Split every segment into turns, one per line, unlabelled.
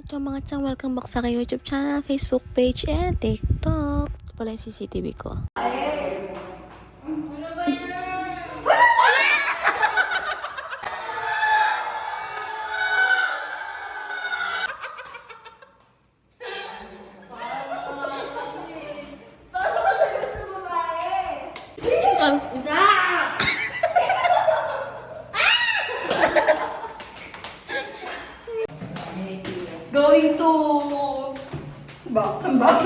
mga chang, welcome back sa aking YouTube channel, Facebook page, and TikTok. Ito pala yung CCTV ko.
Going to Samba.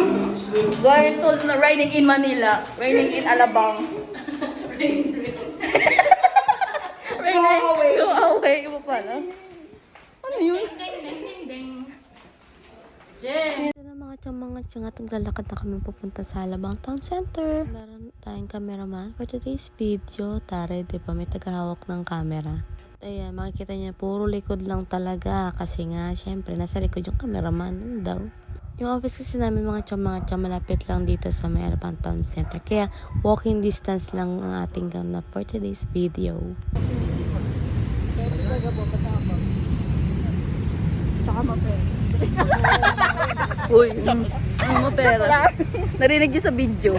Going to raining in Manila, raining in Alabang. Go away mo pala. Ano yun? Jen.
Ito na mga chang, at naglalakad na kami pupunta sa Alabang Town Center. Meron tayong cameraman for today's video. Tare, di ba may tagahawak ng camera. Ayan, makikita niya, puro likod lang talaga. Kasi nga, syempre, nasa likod yung cameraman. Ano daw? Yung office kasi namin mga chang, malapit lang dito sa may Alabang Town Center. Kaya, walking distance lang ang ating gamna for today's video.
Tsaka mapera. Uy, ano mapera? Narinig niyo sa video.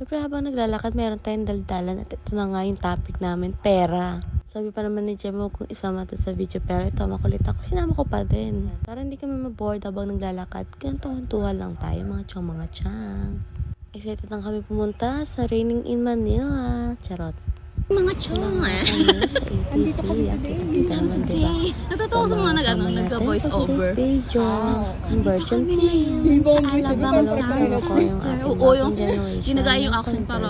Siyempre habang naglalakad, meron tayong daldalan at ito na nga yung topic namin, pera. Sabi pa naman ni Gemma kung isama to sa video, pero ito makulit ako, sinama ko pa din. Para hindi kami maboard habang naglalakad, gantuhan-tuhan lang tayo mga chang. Excited lang kami pumunta sa Raining in Manila. Charot.
Mga chong
Kami sa ATC at kita naman diba?
Natatawa sa mga nagka-voice over.
Video, conversion team.
Alabang
kasama ko yung ating
Oo, yung
generation.
ginagaya yung accent para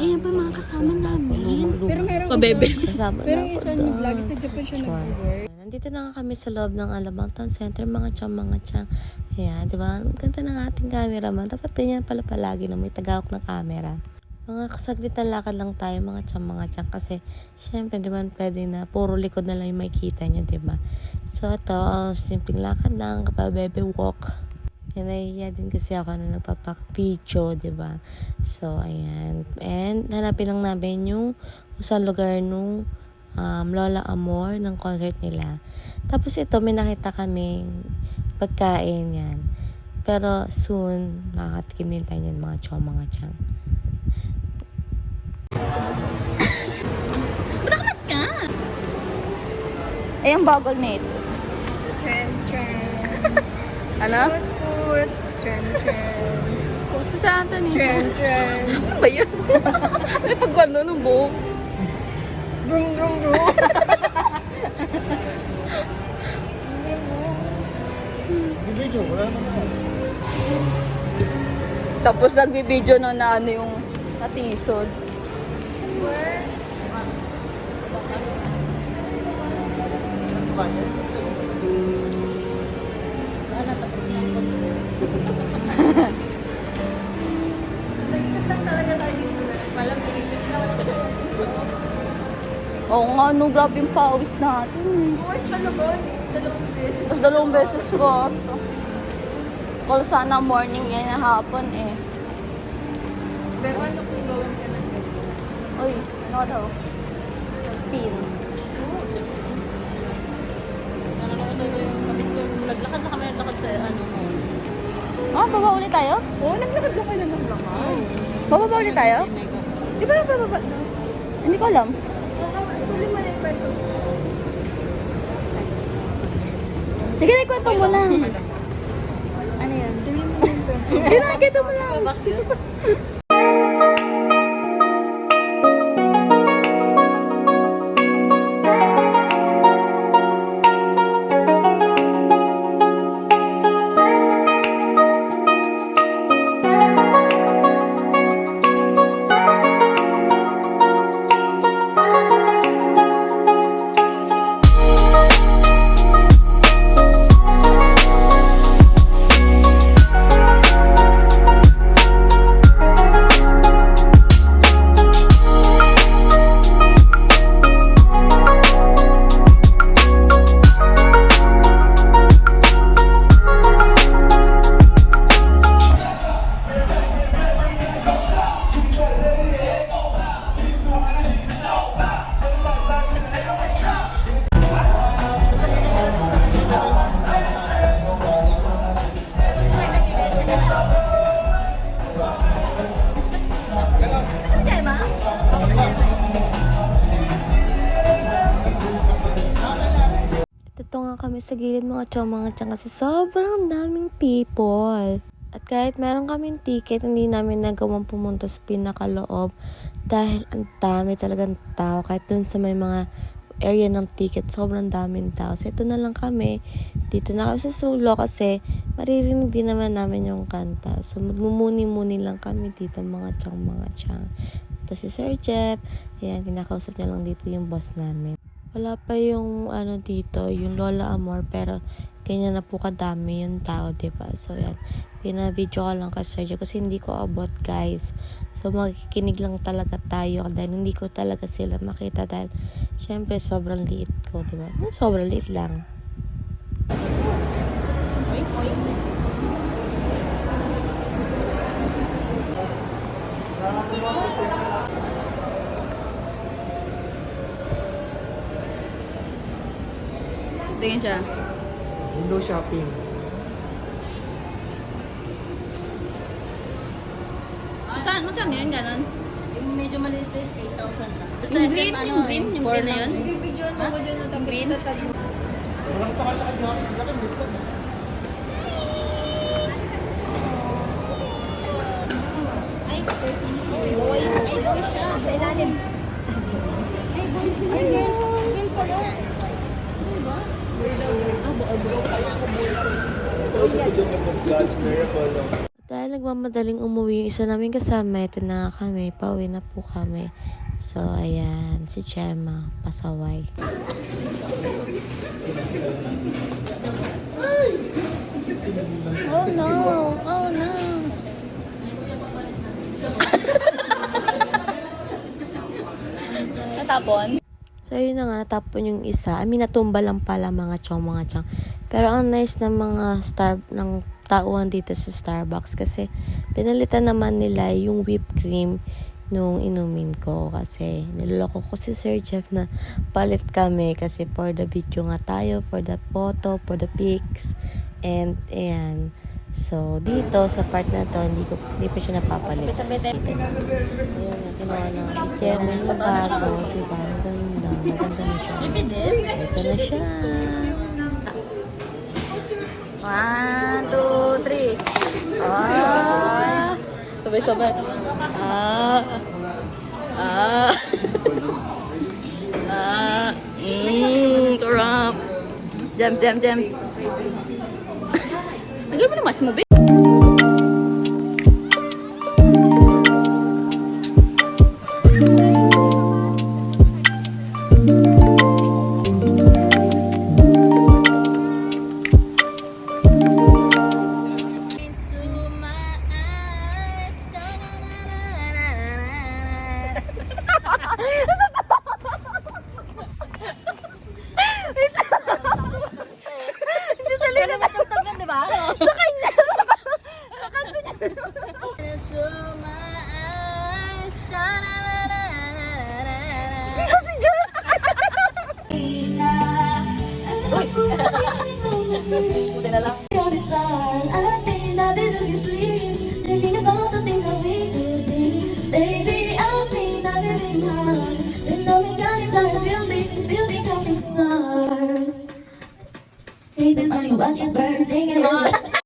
Ayan pa mga kasama namin.
Pero meron
pabebe.
Kasama
Pero
na ako
isa
doon.
lagi sa Japan siya nag-work.
Nandito na nga kami sa loob ng Alabang Town Center, mga chang. Ayan, di ba? Ganda ng ating cameraman. Dapat ganyan pala palagi na may tagahawak ng camera. Mga kasaglit na lakad lang tayo, mga chang. Kasi, syempre, di ba, pwede na puro likod na lang yung makikita nyo, di ba? So, ito, simpleng lakad lang, kapag baby walk. Nahihiya din kasi ako na nagpapak-video, di ba? So, ayan. And, hanapin lang namin yung sa lugar nung Lola Amor ng concert nila. Tapos ito, may nakita kaming pagkain yan. Pero soon, makakatikim din tayo yan mga chang.
Matakamas ka! Eh, ang bagal na ito.
Trend.
Ano?
Food. Trend.
Sa Santa ni.
Trend.
Ano ba yun? May pagkano ng buhok.
Brum.
Video, wala naman.
Tapos nagbibideo na ano yung natisod.
Nagkat lang talaga tayo dito. Walang iikot lang.
Oo nga, no, grabe yung pawis natin.
Course pa naman. 2 beses.
Tapos 2 beses pa. Kung sana morning yan na hapon eh.
Pero ano kung gawin ka na?
Uy, ano ka daw? Spin.
Naglakad na kami, naglakad sa ano mo.
Ah, baba ulit tayo?
Oo, naglakad lang kayo ng lakad.
Bababa ulit tayo? Di ba bababa? Hindi ko alam.
Tuloy mo na yung kwento.
Sige, naikwento mo lang.
Ano yan? Tuloy mo na yung kwento.
Sige, naikwento mo lang.
kami sa gilid mga chong kasi sobrang daming people. At kahit meron kaming ticket, hindi namin nagawang pumunta sa pinakaloob dahil ang dami talagang tao. Kahit dun sa may mga area ng ticket, sobrang daming tao. So, ito na lang kami. Dito na kami sa Sulo kasi maririnig din naman namin yung kanta. So, magmumuni-muni lang kami dito mga chang. Ito si Sir Jeff. Ayan, kinakausap niya lang dito yung boss namin. Wala pa yung dito, yung Lola Amor, pero ganyan na po kadami yung tao, diba? So, yan. Pina-video ko lang kay Sir Jeff kasi hindi ko abot, guys. So, makikinig lang talaga tayo dahil hindi ko talaga sila makita dahil syempre sobrang liit ko, diba? Sobrang liit lang.
Tingin siya.
Window shopping.
Magkano yan, gano'n?
Yung medyo maliit, 8,000 na.
Yung green, yung green na yun?
Bibidyoan mo ko dyan yung
Green?
Walang pa kasi kanya ang laki dito.
Ay, boy siya. Sa ilalim. Ay, boy. Ay, girl pala. Diba?
God's miracle.
Dahil nagmamadaling umuwi yung isa namin kasama, ito na kami, pauwi na po kami. So, ayan, si Gemma, pasaway. Oh no! Oh no!
Natapon?
So, yun na nga, natapon yung isa. I mean, natumba lang pala mga chong. Pero ang nice ng mga ng tauhan dito sa Starbucks kasi pinalitan naman nila yung whipped cream nung inumin ko kasi niloloko ko si Sir Jeff na palit kami kasi for the video nga tayo, for the photo, for the pics, and ayan. So, dito sa part na to, hindi pa siya napapalit. Ayan na, ginawa na. Gemma yung bago, diba? Maganda na siya. Ito na siya.
1, 2, 3. Ah! Sabay-sabay. Ah! Ah! Ah! Sarap. Gems. Lagyan mo na mas mo, babe. Buti na lang.
Say them, are you watching birds?